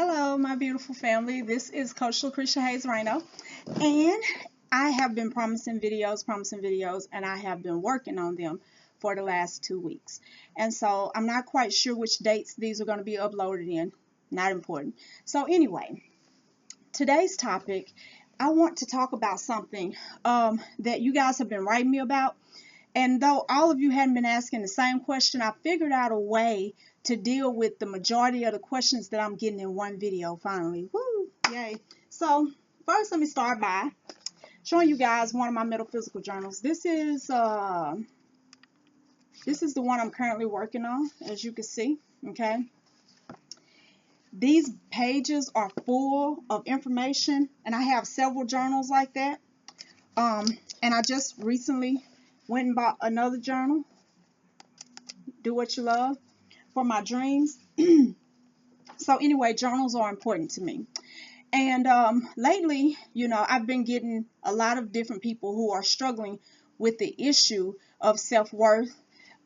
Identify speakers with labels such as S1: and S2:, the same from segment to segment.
S1: Hello, my beautiful family. This is Coach Lucretia Hayes Reno, and I have been promising videos, and I have been working on them for the last 2 weeks. And so I'm not quite sure which dates these are going to be uploaded in. Not important. So anyway, today's topic, I want to talk about something that you guys have been writing me about. And though all of you hadn't been asking the same question, I figured out a way to deal with the majority of the questions that I'm getting in one video finally. Woo! Yay! So first, let me start by showing you guys one of my metaphysical journals. This is the one I'm currently working on, as you can see. Okay. These pages are full of information, and I have several journals like that. And I just recently went and bought another journal, Do What You Love, for my dreams. So anyway, journals are important to me. And lately, I've been getting a lot of different people who are struggling with the issue of self-worth,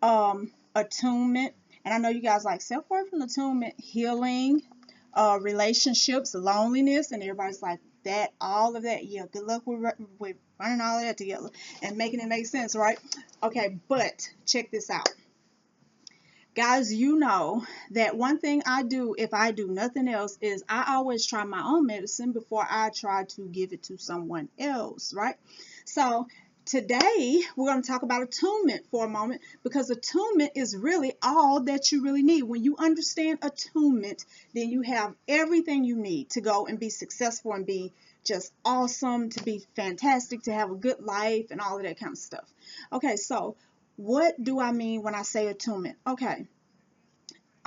S1: attunement. And I know you guys like self-worth and attunement, healing, relationships, loneliness, and everybody's like, that, all of that. Yeah, good luck with running all of that together and making it make sense, right? Okay, but check this out. Guys, you know that one thing I do, if I do nothing else, is I always try my own medicine before I try to give it to someone else, right? So today we're going to talk about attunement for a moment, because attunement is really all that you really need. When you understand attunement, then you have everything you need to go and be successful and be just awesome, to be fantastic, to have a good life and all of that kind of stuff. Okay, so what do I mean when I say attunement? Okay,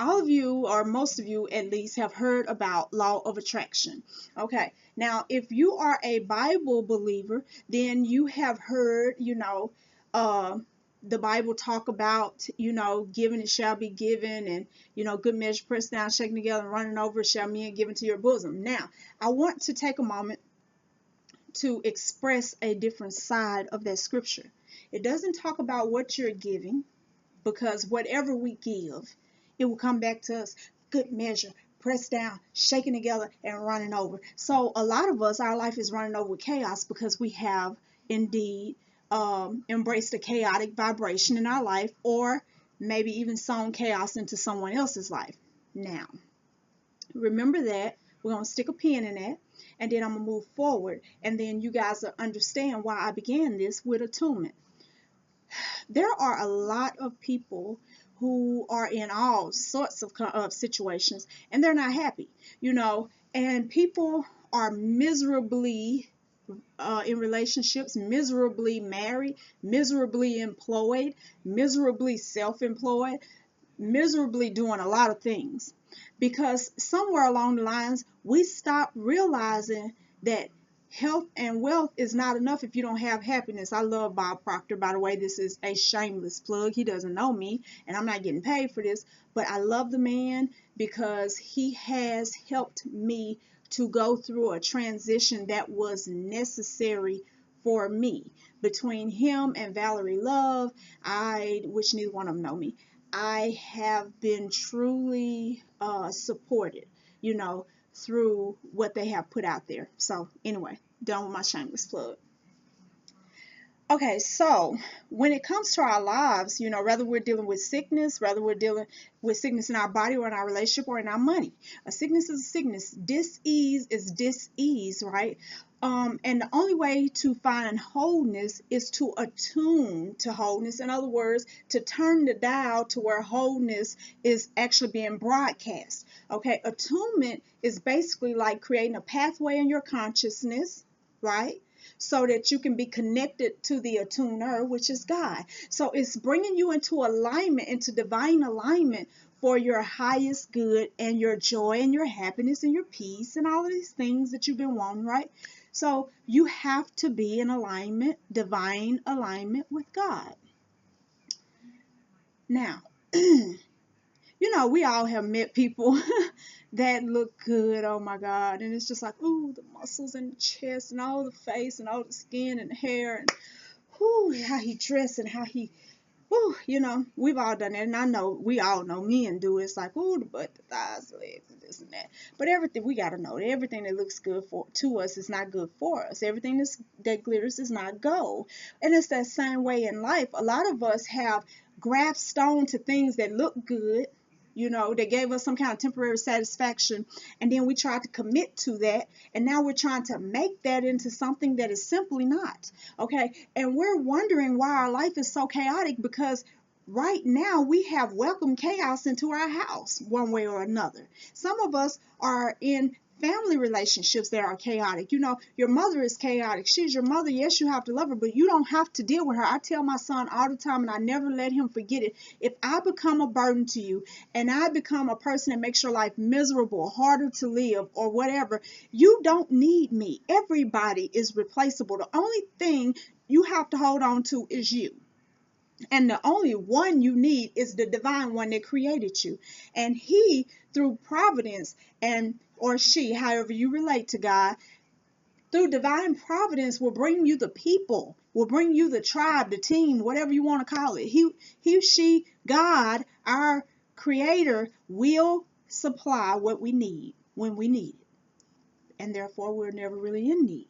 S1: all of you, or most of you at least, have heard about law of attraction. Okay, now if you are a Bible believer, then you have heard, the Bible talk about, given it shall be given, and, good measure pressed down, shaken together, and running over shall men given to your bosom. Now, I want to take a moment to express a different side of that scripture. It doesn't talk about what you're giving, because whatever we give, it will come back to us, good measure, pressed down, shaken together, and running over. So a lot of us, our life is running over with chaos, because we have indeed embraced a chaotic vibration in our life, or maybe even sown chaos into someone else's life. Now, remember that. We're going to stick a pin in that, and then I'm going to move forward, and then you guys will understand why I began this with attunement. There are a lot of people who are in all sorts of situations, and they're not happy, and people are miserably in relationships, miserably married, miserably employed, miserably self-employed, miserably doing a lot of things, because somewhere along the lines we stop realizing that health and wealth is not enough if you don't have happiness. I love Bob Proctor, by the way. This is a shameless plug. He doesn't know me, and I'm not getting paid for this, but I love the man because he has helped me to go through a transition that was necessary for me. Between him and Valerie Love, which neither one of them know me, I have been truly supported, through what they have put out there. So anyway, done with my shameless plug. Okay, so when it comes to our lives, whether we're dealing with sickness, whether we're dealing with sickness in our body or in our relationship or in our money, a sickness is a sickness. Dis-ease is dis-ease, right? And the only way to find wholeness is to attune to wholeness. In other words, to turn the dial to where wholeness is actually being broadcast. Okay, attunement is basically like creating a pathway in your consciousness, right? So that you can be connected to the attuner, which is God. So it's bringing you into alignment, into divine alignment for your highest good and your joy and your happiness and your peace and all of these things that you've been wanting, right? So you have to be in alignment, divine alignment with God. Now, we all have met people that look good, oh my God, and it's just like, ooh, the muscles and the chest and all the face and all the skin and the hair, and ooh, how he dressed and how he Whew, we've all done it, and I know we all know men do it. It's like, ooh, the butt, the thighs, the legs, and this and that. But everything, we gotta know that everything that looks good to us is not good for us. Everything that glitters is not gold. And it's that same way in life. A lot of us have grasped on to things that look good, that gave us some kind of temporary satisfaction, and then we tried to commit to that, and now we're trying to make that into something that is simply not. Okay, and we're wondering why our life is so chaotic, because right now we have welcomed chaos into our house one way or another. Some of us are in family relationships that are chaotic. Your mother is chaotic. She's your mother. Yes, you have to love her, but you don't have to deal with her. I tell my son all the time, and I never let him forget it. If I become a burden to you, and I become a person that makes your life miserable, harder to live, or whatever, you don't need me. Everybody is replaceable. The only thing you have to hold on to is you. And the only one you need is the divine one that created you. And he, through providence, and or she, however you relate to God, through divine providence will bring you the people, will bring you the tribe, the team, whatever you want to call it. She, God, our creator, will supply what we need when we need it. And therefore, we're never really in need.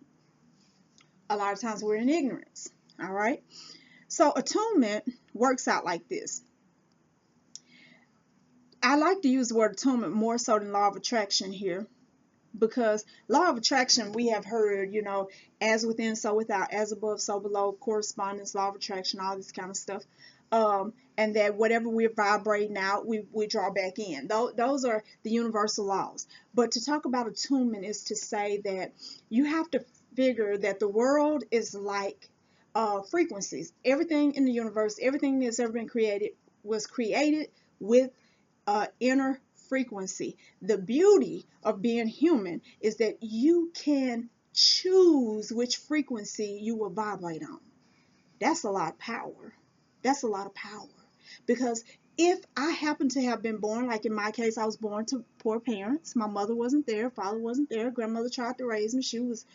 S1: A lot of times we're in ignorance. All right. So attunement works out like this. I like to use the word attunement more so than law of attraction here, because law of attraction, we have heard, as within, so without, as above, so below, correspondence, law of attraction, all this kind of stuff. And that whatever we're vibrating out, we draw back in. Those are the universal laws. But to talk about attunement is to say that you have to figure that the world is like frequencies. Everything in the universe, everything that's ever been created was created with inner frequency. The beauty of being human is that you can choose which frequency you will vibrate on. That's a lot of power. That's a lot of power. Because if I happen to have been born, like in my case, I was born to poor parents. My mother wasn't there, father wasn't there, grandmother tried to raise me. She was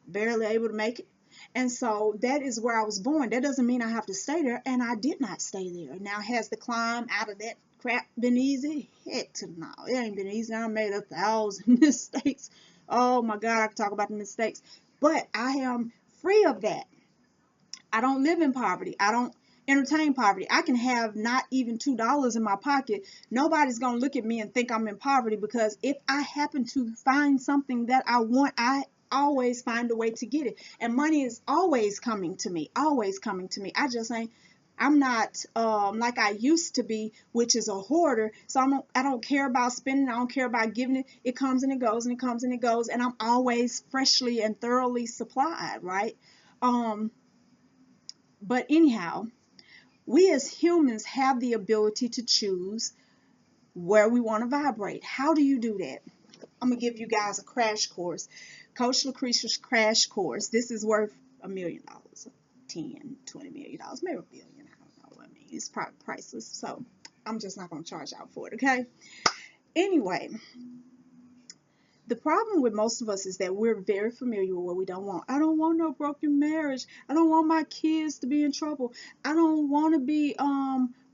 S1: barely able to make it. And so that is where I was born. That doesn't mean I have to stay there, and I did not stay there. Now, has the climb out of that crap been easy? Heck to no. It ain't been easy. I made 1,000 mistakes. Oh my God, I could talk about the mistakes. But I am free of that. I don't live in poverty. I don't entertain poverty. I can have not even $2 in my pocket. Nobody's going to look at me and think I'm in poverty, because if I happen to find something that I want, I always find a way to get it. And money is always coming to me, always coming to me. I'm not like I used to be, which is a hoarder. So I don't care about spending. I don't care about giving it. It comes and it goes, and it comes and it goes, and I'm always freshly and thoroughly supplied, right? But anyhow, we as humans have the ability to choose where we want to vibrate. How do you do that? I'm going to give you guys a crash course. Coach Lucretia's crash course. This is worth $1 million, 10, $20 million, maybe $1 billion. I don't know. I mean, it's probably priceless. So I'm just not going to charge out for it. Okay. Anyway, the problem with most of us is that we're very familiar with what we don't want. I don't want no broken marriage. I don't want my kids to be in trouble. I don't want to be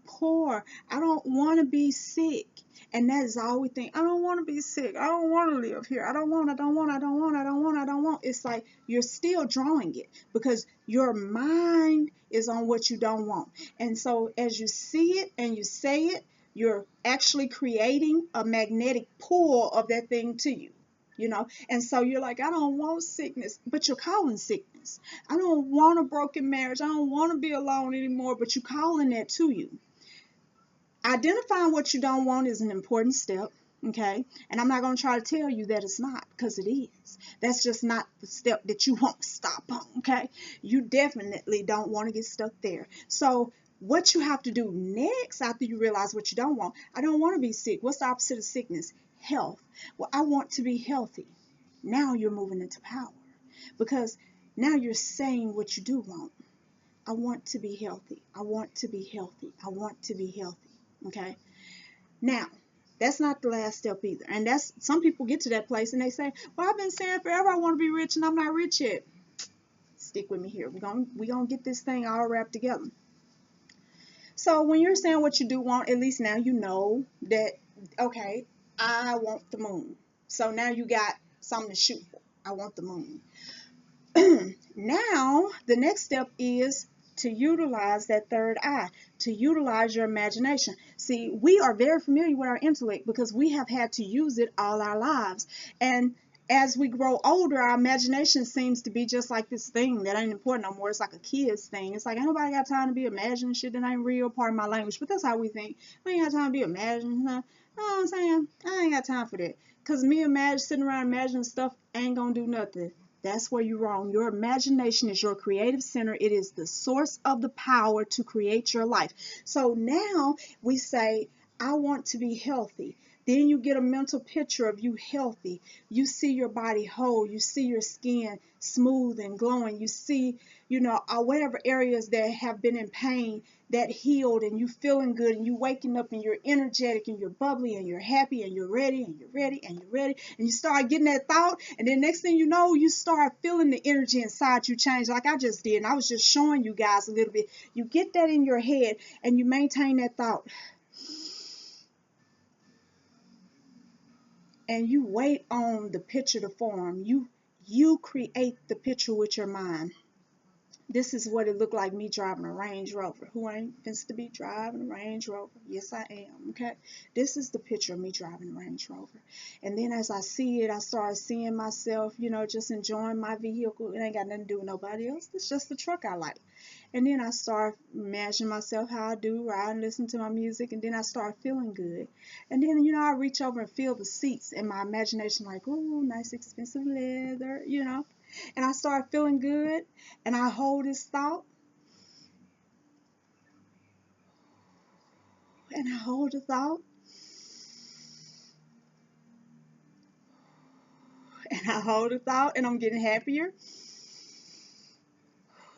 S1: poor. I don't want to be sick. And that is all we think. I don't want to be sick. I don't want to live here. I don't want. It's like you're still drawing it, because your mind is on what you don't want. And so as you see it and you say it, you're actually creating a magnetic pull of that thing to you. And so you're like, I don't want sickness, but you're calling sickness. I don't want a broken marriage. I don't want to be alone anymore, but you're calling that to you. Identifying what you don't want is an important step, okay? And I'm not going to try to tell you that it's not, because it is. That's just not the step that you won't stop on, okay? You definitely don't want to get stuck there. So what you have to do next after you realize what you don't want, I don't want to be sick. What's the opposite of sickness? Health. Well, I want to be healthy. Now you're moving into power, because now you're saying what you do want. I want to be healthy. I want to be healthy. I want to be healthy. Okay. Now, that's not the last step either. And that's, some people get to that place and they say, well, I've been saying forever I want to be rich and I'm not rich yet. Stick with me here. We're gonna get this thing all wrapped together. So when you're saying what you do want, at least now you know that, okay, I want the moon. So now you got something to shoot for. I want the moon. Now, the next step is to utilize that third eye, to utilize your imagination. See, we are very familiar with our intellect because we have had to use it all our lives. And as we grow older, our imagination seems to be just like this thing that ain't important no more. It's like a kid's thing. It's like, ain't nobody got time to be imagining shit that ain't real, part of my language. But that's how we think. We ain't got time to be imagining. Huh? You know what I'm saying? I ain't got time for that. Because me sitting around imagining stuff ain't going to do nothing. That's where you're wrong. Your imagination is your creative center. It is the source of the power to create your life. So now we say, I want to be healthy. Then you get a mental picture of you healthy. You see your body whole. You see your skin smooth and glowing. You see, whatever areas that have been in pain that healed, and you feeling good, and you waking up and you're energetic and you're bubbly and you're happy and you're ready and you're ready and you're ready, and you start getting that thought, and then next thing you know, you start feeling the energy inside you change, like I just did, and I was just showing you guys a little bit. You get that in your head and you maintain that thought, and you wait on the picture to form. You create the picture with your mind. This is what it looked like, me driving a Range Rover. Who ain't supposed to be driving a Range Rover? Yes, I am, okay? This is the picture of me driving a Range Rover. And then as I see it, I start seeing myself, just enjoying my vehicle. It ain't got nothing to do with nobody else. It's just the truck I like. And then I start imagining myself how I do, ride and listen to my music, and then I start feeling good. And then, I reach over and feel the seats in my imagination, like, oh, nice expensive leather, And I start feeling good, and I hold this thought, and I hold the thought, and I hold the thought, and I'm getting happier.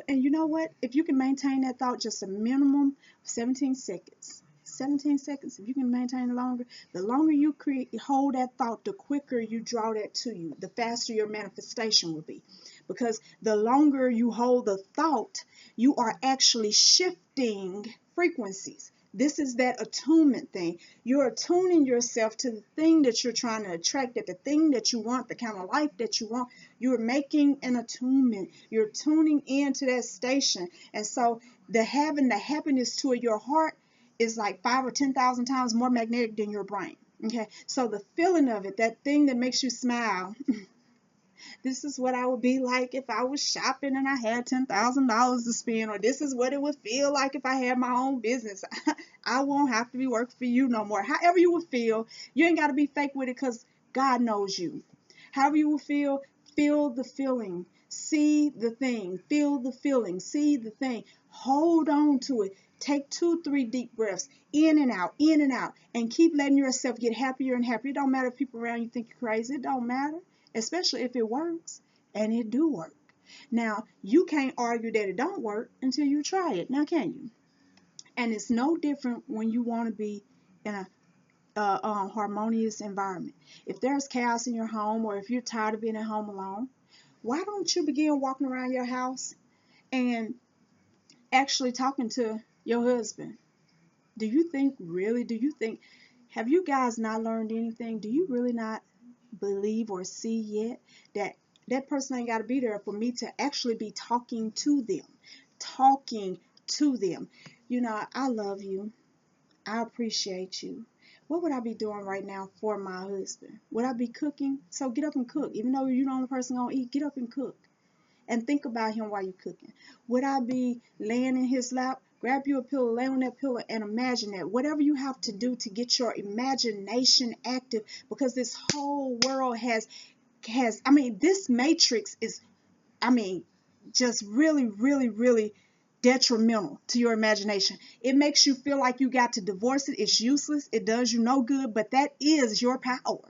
S1: And you know what? If you can maintain that thought just a minimum of 17 seconds, 17 seconds, if you can maintain it longer, the longer you hold that thought, the quicker you draw that to you, the faster your manifestation will be. Because the longer you hold the thought, you are actually shifting frequencies. This is that attunement thing. You're attuning yourself to the thing that you're trying to attract, that the thing that you want, the kind of life that you want. You're making an attunement. You're tuning into that station. And so having the happiness to your heart is like 5 or 10,000 times more magnetic than your brain. Okay, so the feeling of it, that thing that makes you smile, this is what I would be like if I was shopping and I had $10,000 to spend, or this is what it would feel like if I had my own business. I won't have to be working for you no more. However you would feel, you ain't got to be fake with it, because God knows you. However you will feel the feeling. See the thing. Feel the feeling. See the thing. Hold on to it. Take 2-3 deep breaths, in and out, and keep letting yourself get happier and happier. It don't matter if people around you think you're crazy. It don't matter, especially if it works, and it do work. Now, you can't argue that it don't work until you try it. Now, can you? And it's no different when you want to be in a harmonious environment. If there's chaos in your home, or if you're tired of being at home alone, why don't you begin walking around your house and actually talking to your husband? Do you think, have you guys not learned anything? Do you really not believe or see yet that that person ain't got to be there for me to actually be talking to them? Talking to them. I love you. I appreciate you. What would I be doing right now for my husband? Would I be cooking? So get up and cook. Even though you're the only person gonna eat, get up and cook. And think about him while you're cooking. Would I be laying in his lap? Grab you a pillow, lay on that pillow, and imagine that. Whatever you have to do to get your imagination active, because this whole world this matrix is, just really, really, really detrimental to your imagination. It makes you feel like you got to divorce it. It's useless. It does you no good, but that is your power.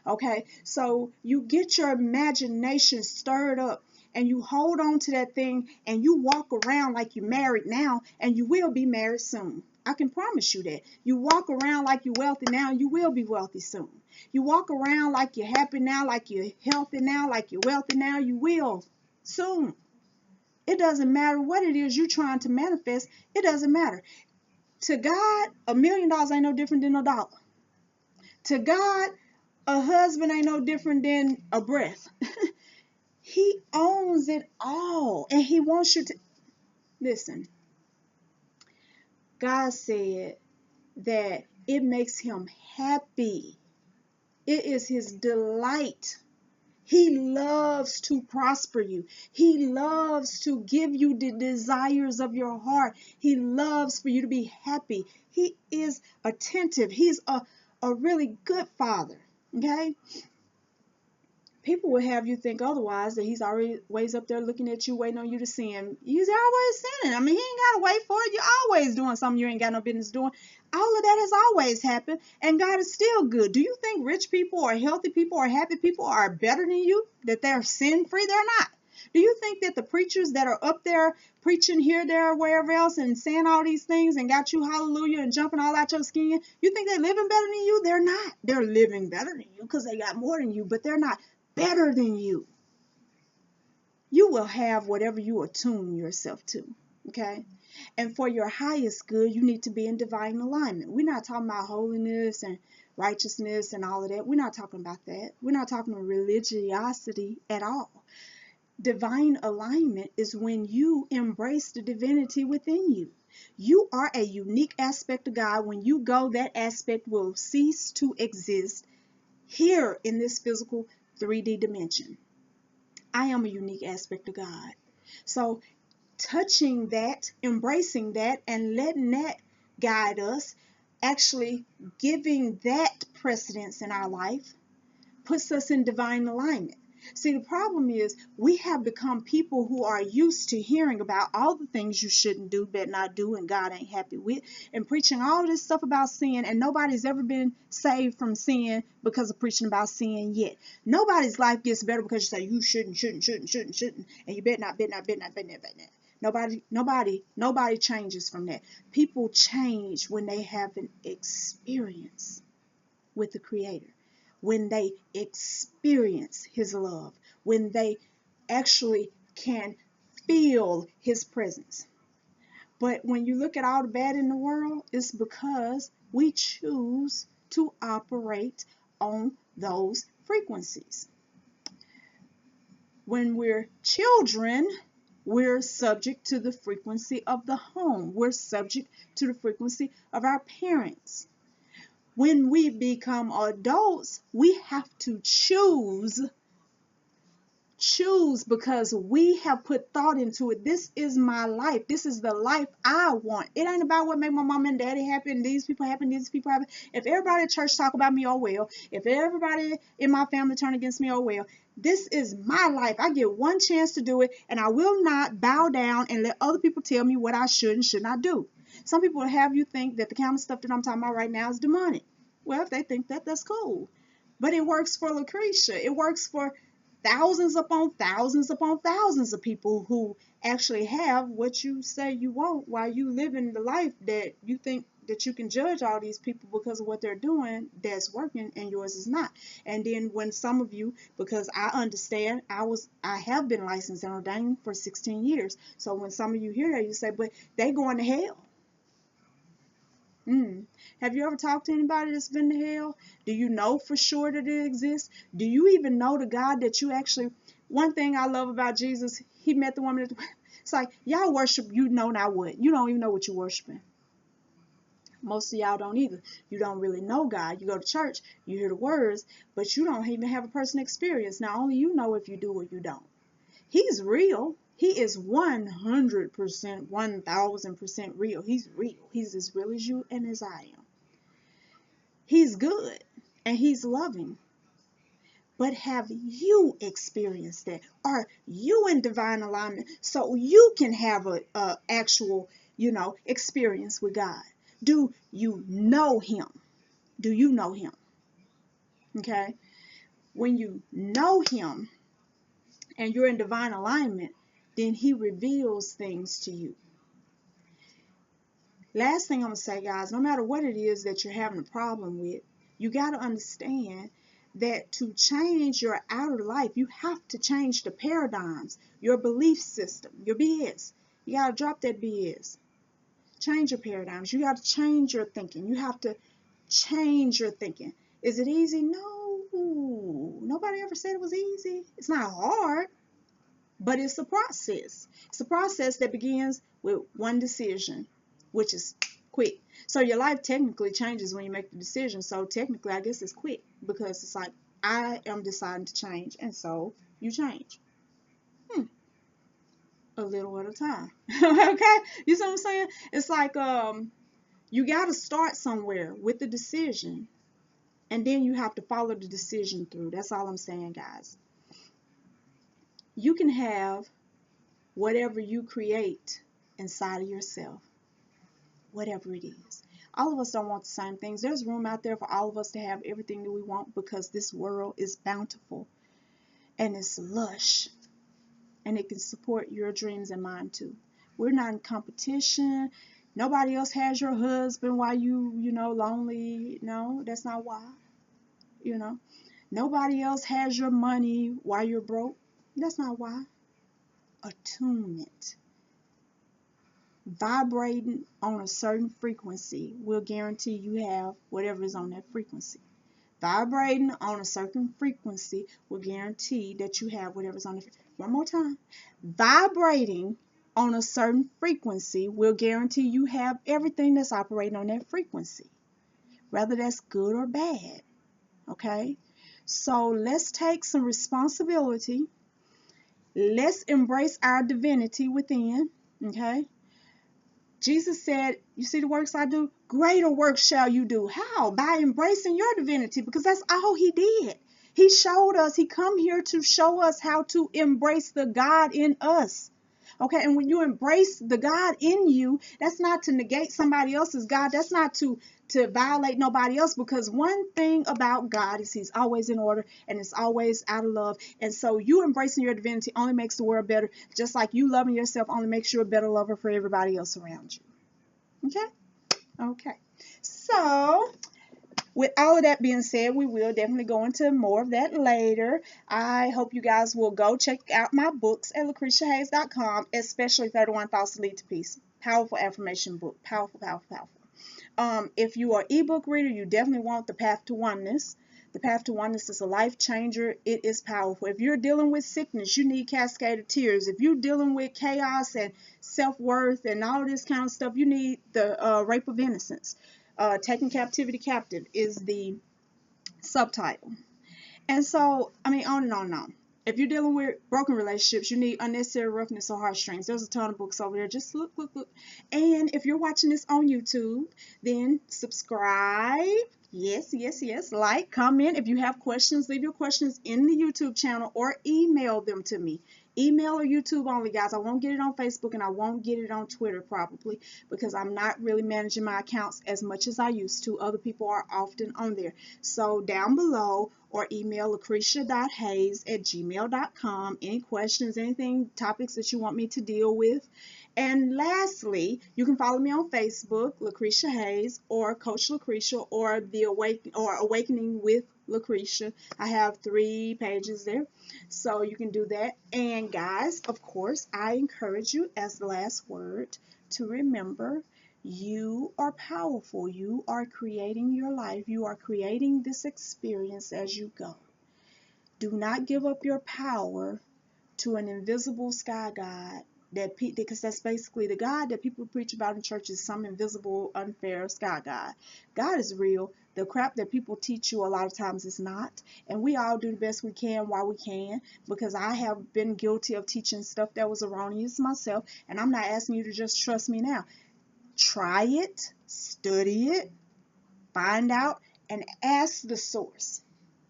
S1: Okay, so you get your imagination stirred up, and you hold on to that thing, and you walk around like you're married now, and you will be married soon. I can promise you that. You walk around like you're wealthy now, and you will be wealthy soon. You walk around like you're happy now, like you're healthy now, like you're wealthy now, you will soon. It doesn't matter what it is you're trying to manifest. It doesn't matter. To God, $1 million ain't no different than a dollar. To God, a husband ain't no different than a breath. He owns it all, and he wants you to listen. God said that it makes him happy. It is his delight. He loves to prosper you. He loves to give you the desires of your heart. He loves for you to be happy. He is attentive. He's a really good father. Okay? People will have you think otherwise, that he's always up there looking at you, waiting on you to sin. He's always sinning. I mean, he ain't got to wait for it. You're always doing something you ain't got no business doing. All of that has always happened, and God is still good. Do you think rich people or healthy people or happy people are better than you, that they're sin-free? They're not. Do you think that the preachers that are up there preaching here, there, wherever else, and saying all these things and got you hallelujah and jumping all out your skin, you think they're living better than you? They're not. They're living better than you because they got more than you, but they're not better than you. You will have whatever you attune yourself to, okay? And for your highest good, you need to be in divine alignment. We're not talking about holiness and righteousness and all of that. We're not talking about that. We're not talking about religiosity at all. Divine alignment is when you embrace the divinity within you. You are a unique aspect of God. When you go, that aspect will cease to exist here in this physical 3D dimension. I am a unique aspect of God. So touching that, embracing that, and letting that guide us, actually giving that precedence in our life, puts us in divine alignment. See, the problem is we have become people who are used to hearing about all the things you shouldn't do, better not do, and God ain't happy with, and preaching all this stuff about sin, and nobody's ever been saved from sin because of preaching about sin yet. Nobody's life gets better because you say you shouldn't, and you better not. Nobody changes from that. People change when they have an experience with the Creator, when they experience his love, when they actually can feel his presence. But when you look at all the bad in the world, it's because we choose to operate on those frequencies. When we're children, we're subject to the frequency of the home. We're subject to the frequency of our parents. When we become adults, we have to choose because we have put thought into it. This is my life. This is the life I want. It ain't about what made my mom and daddy happy and these people happy and these people happy. If everybody at church talk about me, oh well. If everybody in my family turn against me, oh well. This is my life. I get one chance to do it, and I will not bow down and let other people tell me what I should and should not do. Some people will have you think that the kind of stuff that I'm talking about right now is demonic. Well, if they think that, that's cool. But it works for Lucretia. It works for thousands upon thousands upon thousands of people who actually have what you say you want while you live in the life that you think that you can judge all these people because of what they're doing that's working and yours is not. And then when some of you, because I understand, I have been licensed and ordained for 16 years. So when some of you hear that, you say, but they going to hell. Have you ever talked to anybody that's been to hell? Do you know for sure that it exists? Do you even know the God that you actually... One thing I love about Jesus, he met the woman it's like, y'all worship, you know not what. You don't even know what you're worshiping. Most of y'all don't either. You don't really know God. You go to church, you hear the words, but you don't even have a personal experience. Now, only you know if you do or you don't. He's real. He is 100%, 1000% real. He's real. He's as real as you and as I am. He's good and he's loving. But have you experienced that? Are you in divine alignment so you can have a actual, experience with God? Do you know him? Do you know him? Okay? When you know him and you're in divine alignment, then he reveals things to you. Last thing I'm going to say, guys, no matter what it is that you're having a problem with, you got to understand that to change your outer life, you have to change the paradigms, your belief system, your BS. You got to drop that BS. Change your paradigms. You got to change your thinking. You have to change your thinking. Is it easy? No. Nobody ever said it was easy. It's not hard, but it's a process. It's a process that begins with one decision, which is quick. So your life technically changes when you make the decision. So technically, I guess it's quick because it's like, I am deciding to change, and so you change. A little at a time. Okay? You see what I'm saying? It's like you got to start somewhere with the decision, and then you have to follow the decision through. That's all I'm saying, guys. You can have whatever you create inside of yourself, whatever it is. All of us don't want the same things. There's room out there for all of us to have everything that we want, because this world is bountiful and it's lush, and it can support your dreams and mine too. We're not in competition. Nobody else has your husband while you lonely. No, that's not why. Nobody else has your money while you're broke. That's not why. Attunement. Vibrating on a certain frequency will guarantee you have whatever is on that frequency. Vibrating on a certain frequency will guarantee that you have whatever's on the frequency. One more time. Vibrating on a certain frequency will guarantee you have everything that's operating on that frequency, whether that's good or bad. Okay? So let's take some responsibility. Let's embrace our divinity within. Okay? Jesus said, you see the works I do? Greater works shall you do. How? By embracing your divinity, because that's all he did. He showed us, he come here to show us how to embrace the God in us. Okay, and when you embrace the God in you, that's not to negate somebody else's God. That's not to violate nobody else, because one thing about God is he's always in order, and it's always out of love. And so you embracing your divinity only makes the world better, just like you loving yourself only makes you a better lover for everybody else around you. Okay. So with all of that being said, we will definitely go into more of that later. I hope you guys will go check out my books at LucretiaHayes.com, especially 31 Thoughts to Lead to Peace. Powerful affirmation book. Powerful, powerful, powerful. If you are an ebook reader, you definitely want The Path to Oneness. The Path to Oneness is a life changer. It is powerful. If you're dealing with sickness, you need Cascade of Tears. If you're dealing with chaos and self-worth and all this kind of stuff, you need the Rape of Innocence. Taking Captivity Captive is the subtitle. And so, I mean, on and on and on. If you're dealing with broken relationships, you need Unnecessary Roughness or Heartstrings. There's a ton of books over there. Just look. And if you're watching this on YouTube, then subscribe. Yes. Like, comment. If you have questions, leave your questions in the YouTube channel or email them to me. Email or YouTube only, guys. I won't get it on Facebook, and I won't get it on Twitter probably, because I'm not really managing my accounts as much as I used to. Other people are often on there. So down below, or email lucretia.hayes@gmail.com. Any questions, anything, topics that you want me to deal with. And lastly, you can follow me on Facebook, Lucretia Hayes, or Coach Lucretia, or Awakening with Lucretia. I have 3 pages there, so you can do that. And guys, of course, I encourage you, as the last word, to remember, you are powerful. You are creating your life. You are creating this experience as you go. Do not give up your power to an invisible sky god, because that's basically the God that people preach about in churches, some invisible, unfair sky god. God is real. The crap that people teach you a lot of times is not. And we all do the best we can while we can, because I have been guilty of teaching stuff that was erroneous myself, and I'm not asking you to just trust me now. Try it, study it, find out, and ask the source.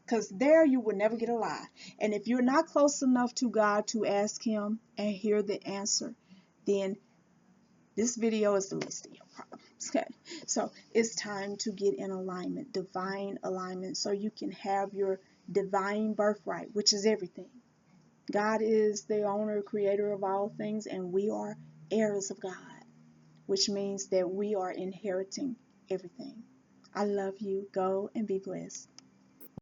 S1: Because there you will never get a lie. And if you're not close enough to God to ask him and hear the answer, then this video is the least of your problems. Okay, so it's time to get in alignment, divine alignment, so you can have your divine birthright, which is everything. God is the owner, creator of all things, and we are heirs of God, which means that we are inheriting everything. I love you. Go and be blessed.